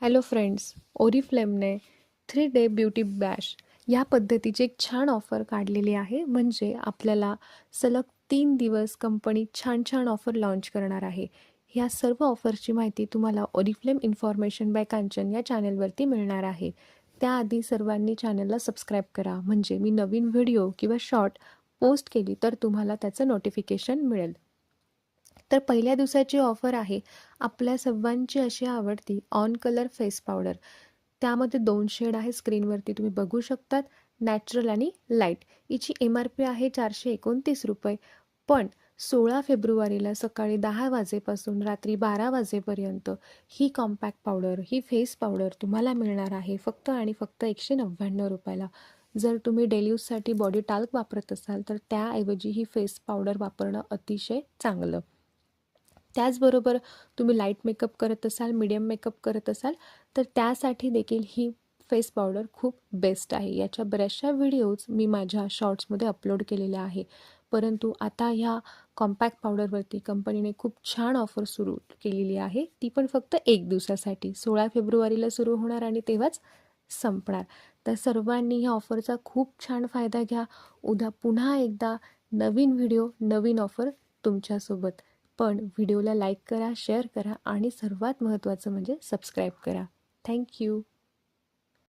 Hello friends, ओरिफ्लेमने 3 day beauty bash या पद्धतीची एक छान ऑफर काढलेली आहे. म्हणजे आपल्याला सलग 3 दिवस कंपनी छान छान ऑफर लॉन्च करणार आहे. ह्या सर्व ऑफरची माहिती तुम्हाला ओरिफ्लेम इन्फॉर्मेशन बाय कांचन या चॅनेलवरती मिळणार आहे. त्याआधी सर्वांनी चॅनलला सबस्क्राईब करा, म्हणजे मी नवीन व्हिडिओ किंवा शॉर्ट पोस्ट केली तर तुम्हाला त्याचं नोटिफिकेशन मिळेल. तर पहिल्या दिवसाची ऑफर आहे आपल्या सर्वांची अशी आवडती ऑन कलर फेस पावडर. त्यामध्ये 2 शेड आहे, स्क्रीनवरती तुम्ही बघू शकतात, नॅचरल आणि लाईट. हिची MRP आहे 429 रुपये. पण 16 फेब्रुवारीला सकाळी 10 वाजेपासून रात्री 12 वाजेपर्यंत ही कॉम्पॅक्ट पावडर, ही फेस पावडर तुम्हाला मिळणार आहे फक्त आणि फक्त 199 रुपयाला. जर तुम्ही डेली यूजसाठी बॉडी टाल्क वापरत असाल तर त्याऐवजी ही फेस पावडर वापरणं अतिशय चांगलं. त्याचबरोबर तुम्ही लाईट मेकअप करत असाल, मीडियम मेकअप करत असाल तर त्यासाठी देखील ही फेस पावडर खूप बेस्ट आहे. याच्या बऱ्याचशा व्हिडिओज मी माझ्या शॉर्ट्समध्ये अपलोड केलेल्या आहे. परंतु आता ह्या कॉम्पॅक्ट पावडरवरती कंपनीने खूप छान ऑफर सुरू केलेली आहे. ती पण फक्त 1 दिवसासाठी 16 फेब्रुवारीला सुरू होणार आणि तेव्हाच संपणार. तर सर्वांनी ह्या ऑफरचा खूप छान फायदा घ्या. उद्या पुन्हा एकदा नवीन व्हिडिओ, नवीन ऑफर तुमच्यासोबत. पण व्हिडिओला लाईक करा, शेअर करा आणि सर्वात महत्त्वाचं म्हणजे सबस्क्राईब करा. थँक्यू.